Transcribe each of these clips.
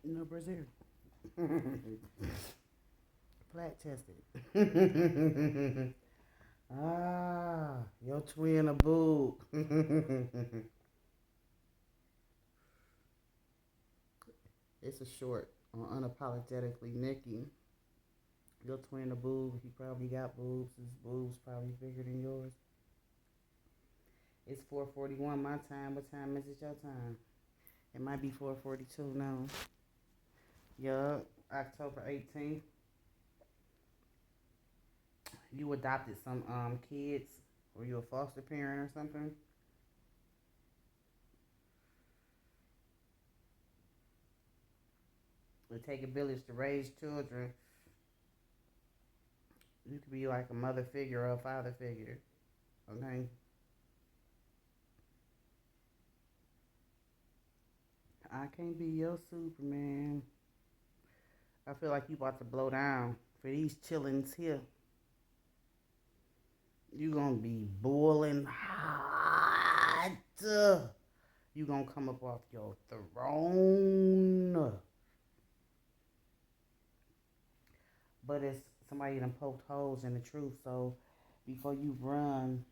No Brazil. Plat tested. Your twin a boob. It's a short on unapologetically Nikki. Your twin a boob. He probably got boobs. His boobs probably bigger than yours. It's 4:41 my time. What time is it your time? It might be 4:42 now. Yup. October 18th. You adopted some kids, or you a foster parent or something? It take a village to raise children. You could be like a mother figure or a father figure. Okay. I can't be your Superman. I feel like you about to blow down for these chillings here. You gonna be boiling hot. You gonna come up off your throne. But it's somebody done poked holes in the truth. So before you run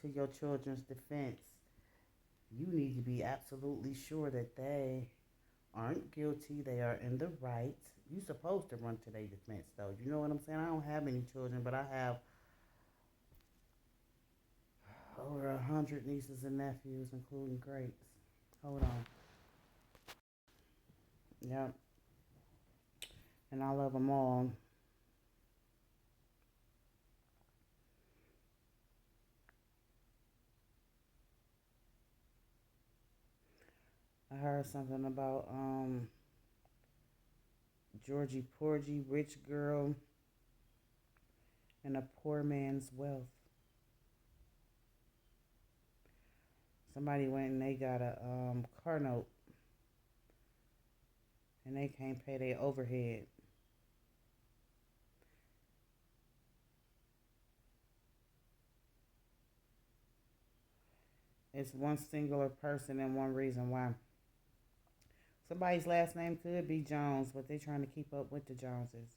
to your children's defense, you need to be absolutely sure that they aren't guilty. They are in the right. You supposed to run to their defense, though. You know what I'm saying? I don't have any children, but I have over 100 nieces and nephews, including greats. Hold on. Yep. And I love them all. I heard something about Georgie Porgy, rich girl, and a poor man's wealth. Somebody went and they got a car note, and they can't pay their overhead. It's one singular person and one reason why. Somebody's last name could be Jones, but they're trying to keep up with the Joneses.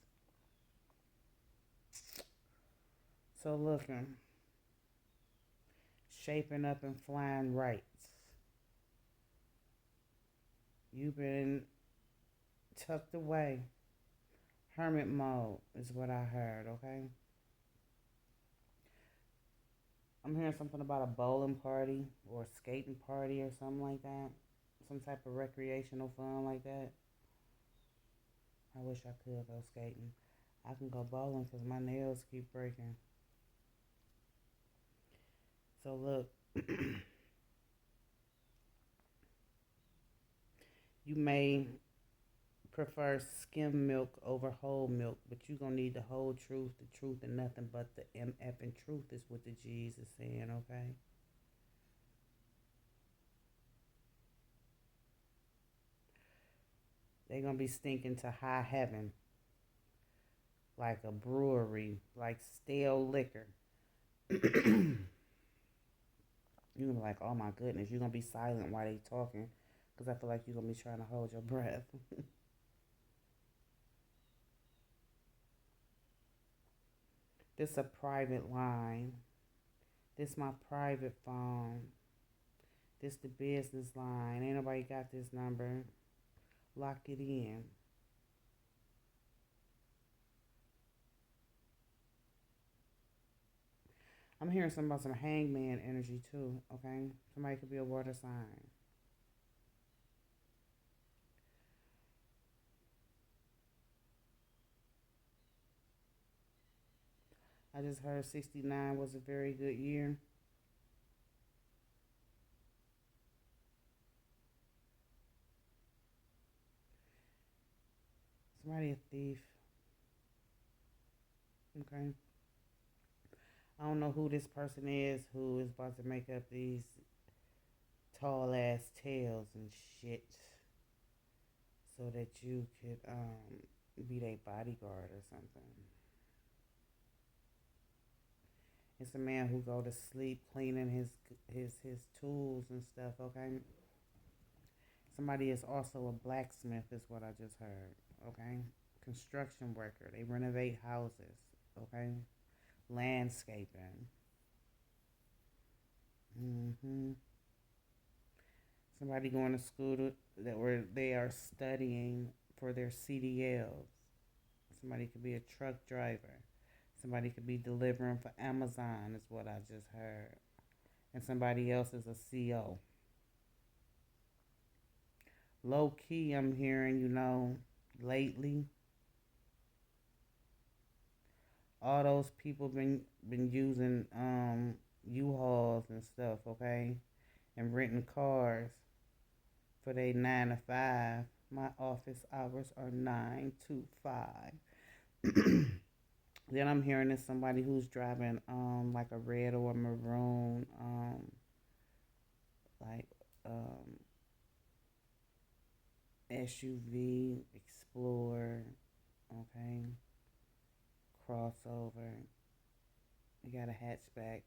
So looking, shaping up and flying right. You've been tucked away. Hermit mode is what I heard, okay? I'm hearing something about a bowling party or a skating party or something like that. Some type of recreational fun like that. I wish I could go skating. I can go bowling because my nails keep breaking. So look, you may prefer skim milk over whole milk, but you're going to need the whole truth, the truth, and nothing but the MF and truth is what the G's is saying, okay? They're going to be stinking to high heaven like a brewery, like stale liquor. You're going to be like, oh my goodness, you're going to be silent while they talking because I feel like you're going to be trying to hold your breath. This a private line. This my private phone. This the business line. Ain't nobody got this number. Lock it in. I'm hearing something about some hangman energy too, okay? Somebody could be a water sign. I just heard 69 was a very good year. Somebody a thief, okay? I don't know who this person is who is about to make up these tall ass tales and shit so that you could be their bodyguard or something. It's a man who go to sleep cleaning his tools and stuff, okay? Somebody is also a blacksmith, is what I just heard. Okay? Construction worker. They renovate houses. Okay? Landscaping. hmm Somebody going to school that where they are studying for their CDLs. Somebody could be a truck driver. Somebody could be delivering for Amazon, is what I just heard. And somebody else is a CO. Low key, I'm hearing, lately, all those people been using U-Hauls and stuff, okay, and renting cars for their 9 to 5. My office hours are 9 to 5. Then I'm hearing it's somebody who's driving like a red or a maroon like SUV, Explorer, okay, crossover. You got a hatchback.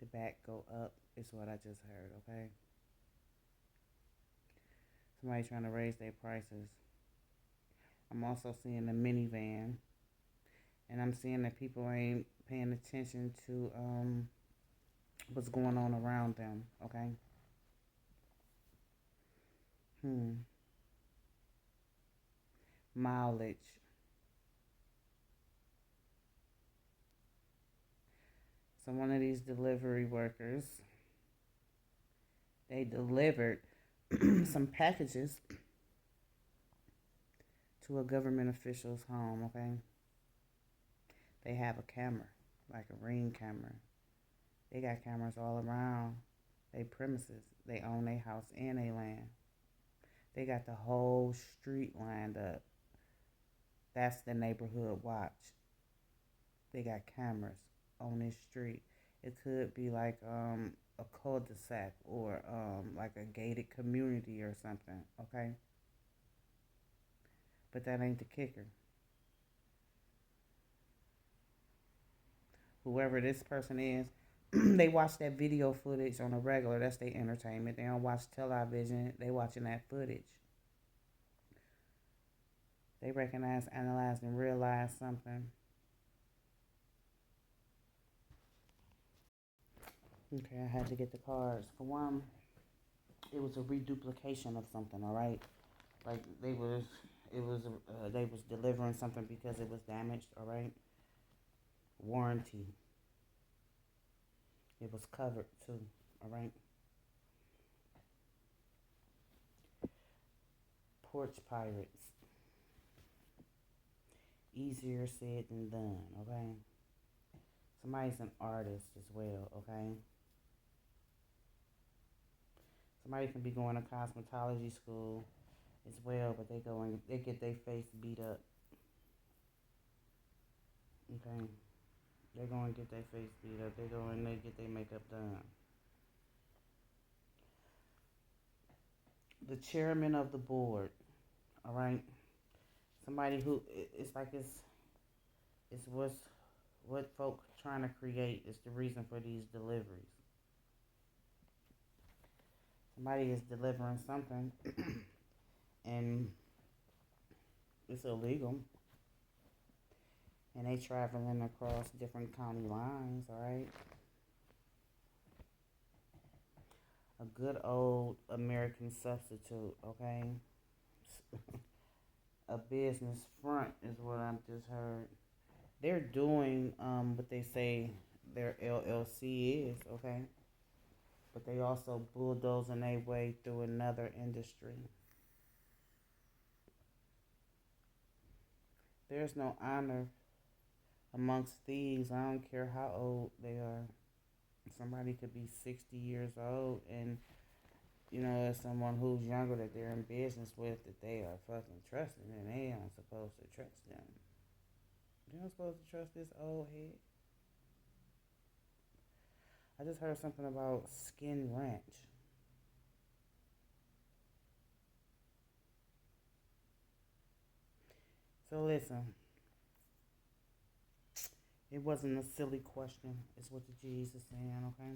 The back go up is what I just heard, okay? Somebody trying to raise their prices. I'm also seeing a minivan. And I'm seeing that people ain't paying attention to what's going on around them, okay? Mileage. So one of these delivery workers, they delivered some packages to a government official's home, okay? They have a camera, like a Ring camera. They got cameras all around their premises. They own their house and their land. They got the whole street lined up. That's the neighborhood watch. They got cameras on this street. It could be like a cul-de-sac or like a gated community or something, okay? But that ain't the kicker. Whoever this person is, they watch that video footage on a regular. That's their entertainment. They don't watch television. They watching that footage. They recognize, analyze, and realize something. Okay, I had to get the cards. For one, it was a reduplication of something. All right, like they was delivering something because it was damaged. All right, warranty. It was covered too. All right. Porch pirates. Easier said than done. Okay. Somebody's an artist as well. Okay. Somebody can be going to cosmetology school as well, but they get their face beat up. Okay. They go and get their face beat up. They go and they get their makeup done. The chairman of the board. All right. Somebody who it's like it's what folks trying to create is the reason for these deliveries. Somebody is delivering something and it's illegal. And they traveling across different county lines, all right? A good old American substitute, okay? A business front is what I've just heard. They're doing what they say their LLC is, okay? But they also bulldozing their way through another industry. There's no honor amongst thieves. I don't care how old they are. Somebody could be 60 years old and as someone who's younger that they're in business with that they are fucking trusting and they aren't supposed to trust them. You're not supposed to trust this old head. I just heard something about Skin Ranch. So listen, it wasn't a silly question. It's what the G's are saying, okay?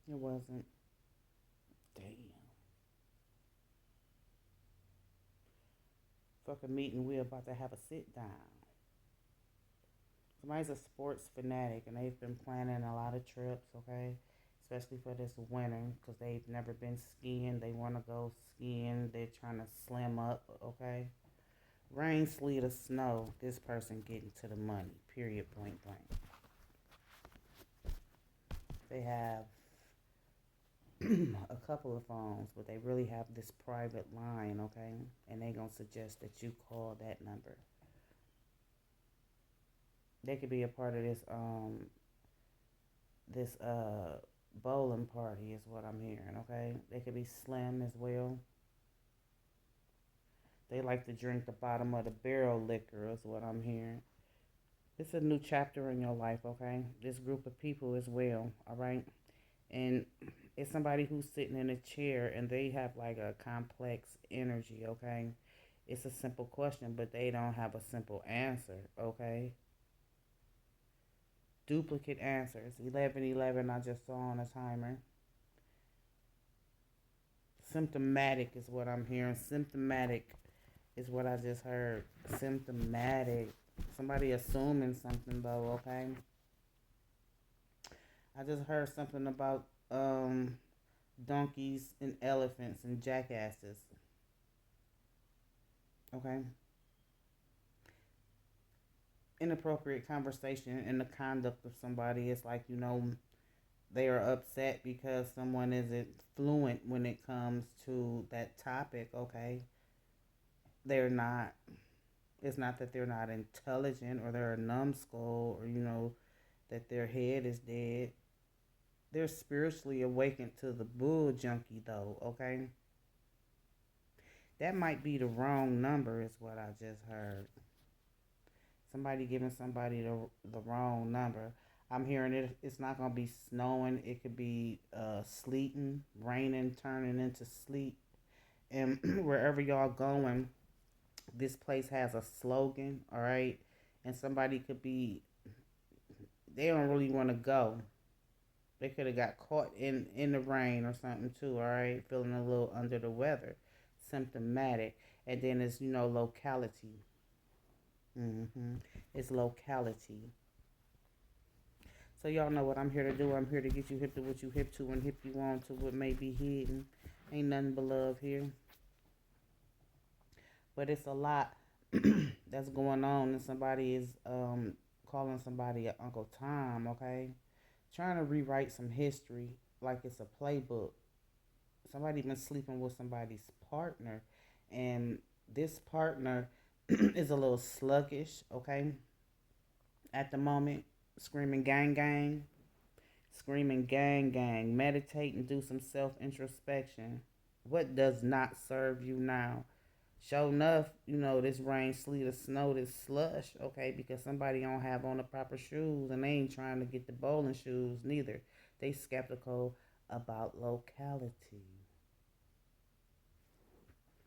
It wasn't. fucking meeting, we're about to have a sit down. Somebody's a sports fanatic and they've been planning a lot of trips, okay? Especially for this winter because they've never been skiing. They want to go skiing. They're trying to slim up, okay? Rain, sleet, or snow, this person getting to the money, period, point blank. They have a couple of phones, but they really have this private line, okay? And they gonna suggest that you call that number. They could be a part of this bowling party is what I'm hearing, okay? They could be slim as well. They like to drink the bottom of the barrel liquor is what I'm hearing. It's a new chapter in your life, okay? This group of people as well, all right? And it's somebody who's sitting in a chair and they have like a complex energy, okay? It's a simple question, but they don't have a simple answer, okay? Duplicate answers. 1111, I just saw on a timer. Symptomatic is what I'm hearing. Symptomatic is what I just heard. Symptomatic. Somebody assuming something though, okay? I just heard something about donkeys and elephants and jackasses. Okay? Inappropriate conversation and the conduct of somebody is like, they are upset because someone isn't fluent when it comes to that topic, okay? They're not. It's not that they're not intelligent or they're a numbskull or, that their head is dead. They're spiritually awakened to the bull junkie, though, okay? That might be the wrong number, is what I just heard. Somebody giving somebody the wrong number. I'm hearing it's not going to be snowing. It could be sleeting, raining, turning into sleet. And wherever y'all going, this place has a slogan, all right? And somebody could be, they don't really want to go. They could have got caught in the rain or something too, all right? Feeling a little under the weather. Symptomatic. And then it's, locality. It's locality. So y'all know what I'm here to do. I'm here to get you hip to what you hip to and hip you on to what may be hidden. Ain't nothing but love here. But it's a lot that's going on, and somebody is calling somebody a Uncle Tom, okay? Trying to rewrite some history like it's a playbook. Somebody been sleeping with somebody's partner, and this partner is a little sluggish, okay? At the moment, screaming gang gang, meditate and do some self-introspection. What does not serve you now? Sure enough, this rain, sleet, or snow, this slush, okay, because somebody don't have on the proper shoes and they ain't trying to get the bowling shoes neither. They skeptical about locality.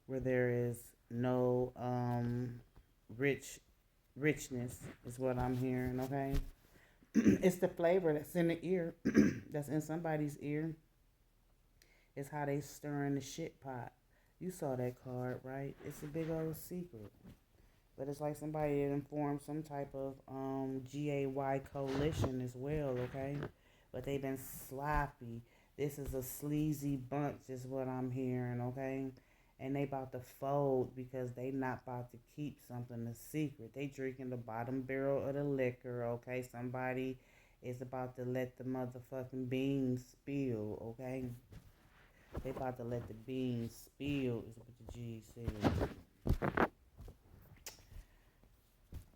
Where there is no richness is what I'm hearing, okay? It's the flavor that's in the ear, that's in somebody's ear. It's how they stirring the shit pot. You saw that card, right? It's a big old secret. But it's like somebody that informed some type of GAY coalition as well, okay? But they've been sloppy. This is a sleazy bunch is what I'm hearing, okay? And they about to fold because they not about to keep something a secret. They drinking the bottom barrel of the liquor, okay? Somebody is about to let the motherfucking beans spill, okay? They about to let the beans spill, is what the G said.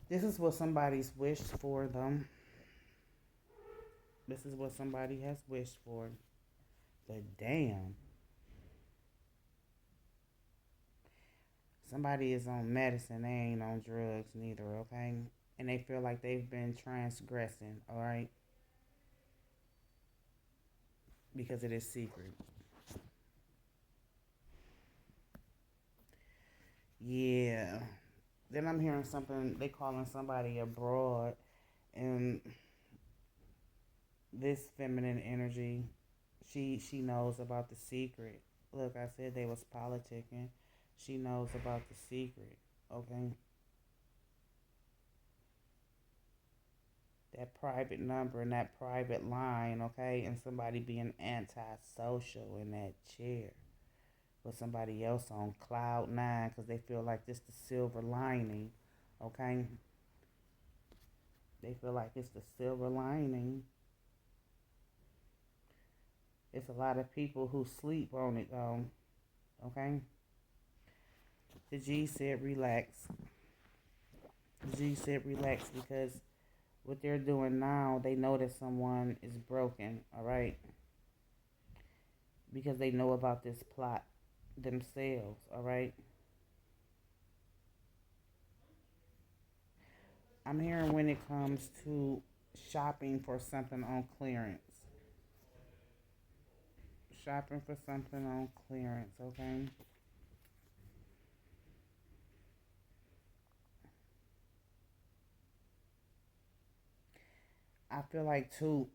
This is what somebody's wished for, though. This is what somebody has wished for. But damn. Somebody is on medicine. They ain't on drugs neither, okay? And they feel like they've been transgressing, all right? Because it is secret. Yeah. Then I'm hearing something, they calling somebody abroad, and this feminine energy, she knows about the secret. Look, I said they was politicking. She knows about the secret, Okay, that private number and that private line. Okay, and somebody being antisocial in that chair with somebody else on cloud nine because they feel like this the silver lining. Okay, they feel like it's the silver lining. It's a lot of people who sleep on it though. Okay, the G said relax. The G said relax because what they're doing now, they know that someone is broken. All right, because they know about this plot themselves. All right. I'm hearing when it comes to shopping for something on clearance. Shopping for something on clearance, okay? I feel like too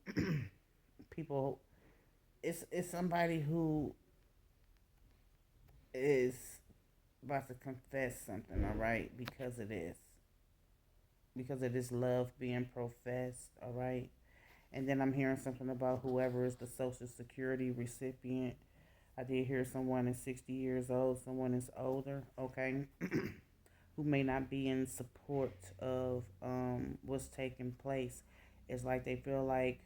people it's somebody who is about to confess something, all right? Because of this. Because of this love being professed, all right? And then I'm hearing something about whoever is the social security recipient. I did hear someone is 60 years old, someone is older, okay? Who may not be in support of what's taking place. It's like they feel like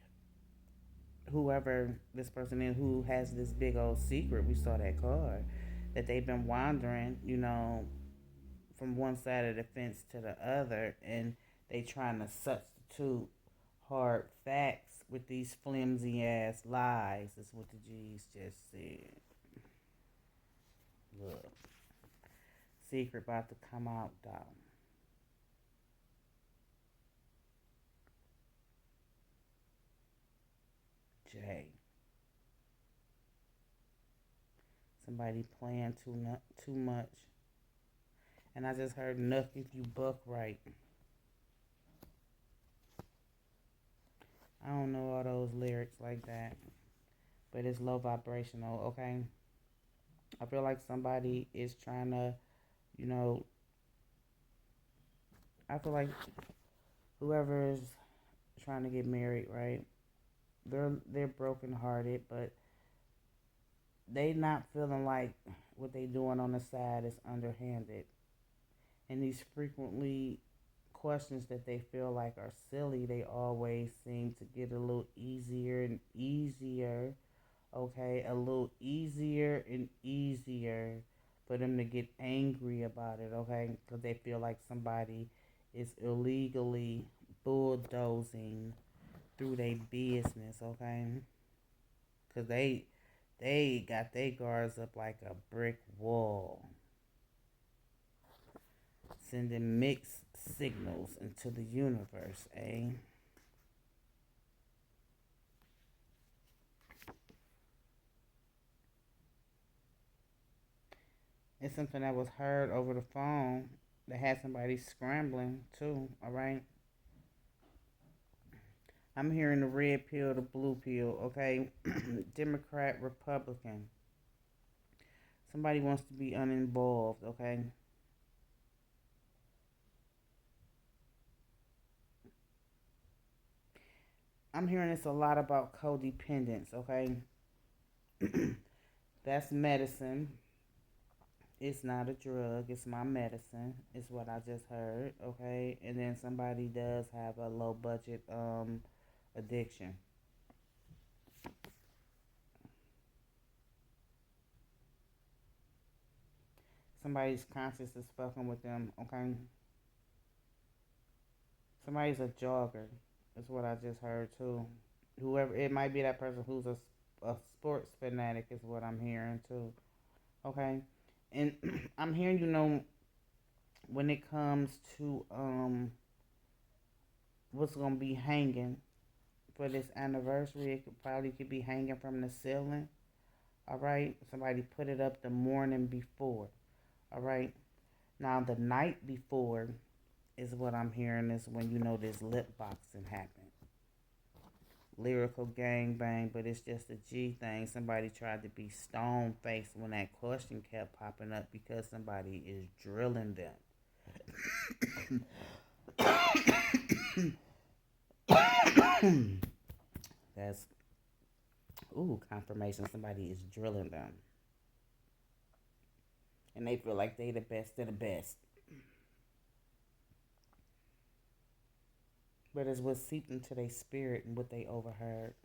whoever this person is who has this big old secret, we saw that card, that they've been wandering, from one side of the fence to the other, and they trying to substitute hard facts with these flimsy ass lies. Is what the G's just said. Look, secret about to come out, though. Jay. Somebody playing too much. And I just heard "nuck if you buck right." I don't know all those lyrics like that, but it's low vibrational, okay? I feel like somebody is trying to, you know, I feel like whoever is trying to get married, right? They're brokenhearted, but they not feeling like what they doing on the side is underhanded. And these frequently questions that they feel like are silly, they always seem to get a little easier and easier, okay? A little easier and easier for them to get angry about it, okay? Because they feel like somebody is illegally bulldozing through their business, okay? Because they got their guards up like a brick wall, sending mixed signals into the universe, eh? It's something that was heard over the phone that had somebody scrambling too, all right? I'm hearing the red pill, the blue pill, okay? Democrat, Republican. Somebody wants to be uninvolved, okay? I'm hearing this a lot about codependence, okay? That's medicine. It's not a drug, it's my medicine, is what I just heard, okay? And then somebody does have a low budget addiction. Somebody's conscious is fucking with them, okay? Somebody's a jogger, is what I just heard too. Whoever, it might be that person who's a sports fanatic, is what I'm hearing too, okay? And I'm hearing, when it comes to what's gonna be hanging for this anniversary, it could be hanging from the ceiling. All right, somebody put it up the morning before. All right, now the night before is what I'm hearing is when this lip boxing happened. Lyrical gang bang, but it's just a G thing. Somebody tried to be stone faced when that question kept popping up because somebody is drilling them. That's confirmation. Somebody is drilling them, and they feel like they the best of the best. But it's what seeped into their spirit and what they overheard.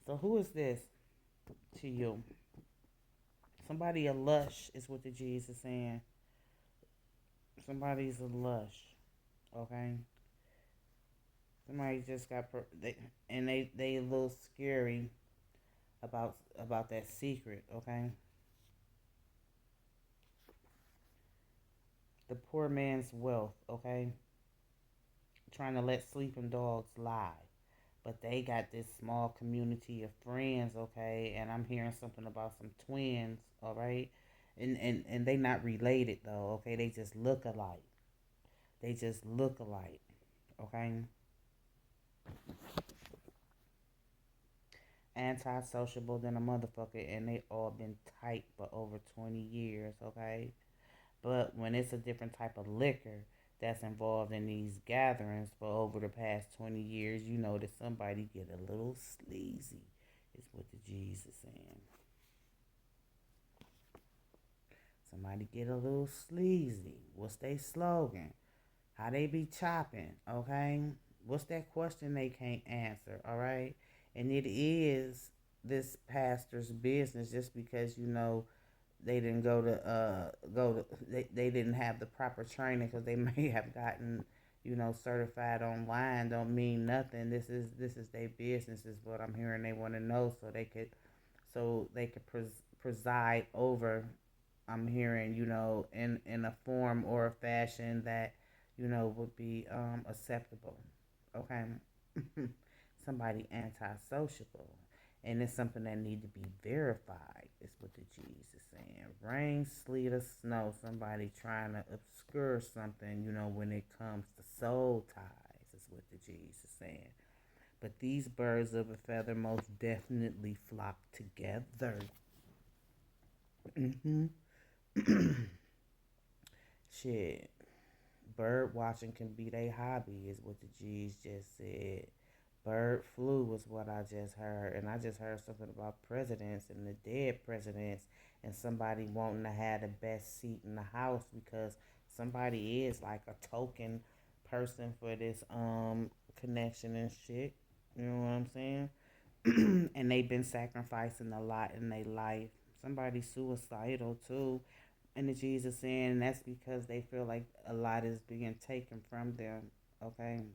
So who is this to you? Somebody a lush is what the G's is saying. Somebody's a lush, okay? Somebody just got they a little scary about that secret, okay? The poor man's wealth, okay? Trying to let sleeping dogs lie. But they got this small community of friends, okay? And I'm hearing something about some twins, all right? And they not related though, okay? They just look alike. They just look alike, okay? Antisociable than a motherfucker, and they all been tight for over 20 years, okay? But when it's a different type of liquor that's involved in these gatherings for over the past 20 years, you know that somebody get a little sleazy, is what the G's is saying. Somebody get a little sleazy. What's their slogan? How they be chopping, okay? What's that question they can't answer, all right? And it is this pastor's business just because, you know, they didn't they didn't have the proper training because they may have gotten, you know, certified online don't mean nothing. This is their business is what I'm hearing. They want to know so they could preside over. I'm hearing, you know, in a form or a fashion that, you know, would be acceptable. Okay. Somebody antisociable. And it's something that need to be verified, is what the G's is saying. Rain, sleet, or snow, somebody trying to obscure something, you know, when it comes to soul ties, is what the G's is saying. But these birds of a feather most definitely flock together. Hmm. Shit. Bird watching can be their hobby, is what the G's just said. Bird flu was what I just heard. And I just heard something about presidents and the dead presidents and somebody wanting to have the best seat in the house because somebody is like a token person for this connection and shit. You know what I'm saying? And they've been sacrificing a lot in their life. Somebody's suicidal too. And the Jesus saying that's because they feel like a lot is being taken from them. Okay.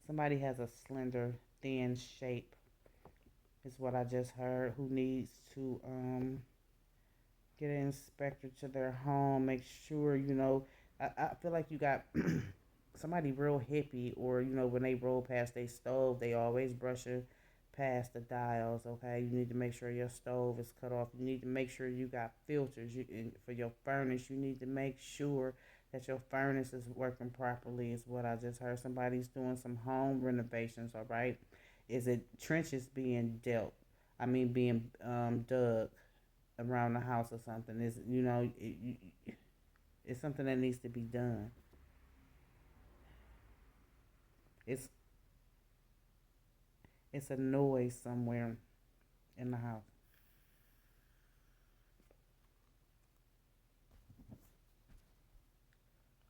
Somebody has a slender, thin shape, is what I just heard, who needs to get an inspector to their home, make sure, you know, I feel like you got somebody real hippie, or, you know, when they roll past their stove, they always brushing past the dials, okay? You need to make sure your stove is cut off. You need to make sure you got filters for your furnace. You need to make sure that your furnace is working properly, is what I just heard. Somebody's doing some home renovations, all right? Is it trenches being dealt? I mean, being dug around the house or something? Is, you know, it's something that needs to be done. It's it's a noise somewhere in the house.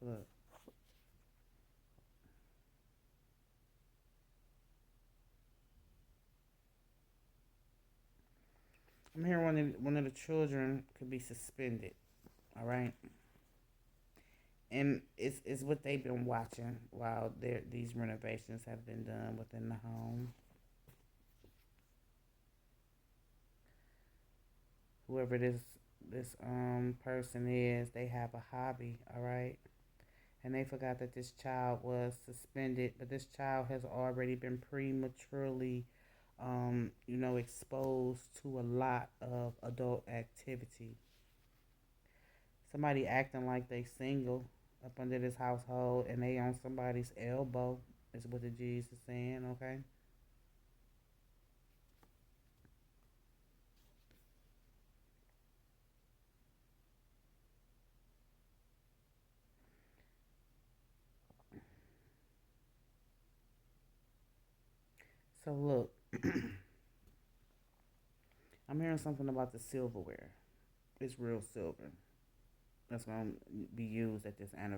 Look, I'm hearing one of the children could be suspended. All right, and it's what they've been watching while these renovations have been done within the home. Whoever this person is, they have a hobby. All right, and they forgot that this child was suspended, but this child has already been prematurely, you know, exposed to a lot of adult activity. Somebody acting like they single up under this household and they on somebody's elbow is what the G's is saying, okay? So look, I'm hearing something about the silverware. It's real silver that's gonna be used at this anniversary.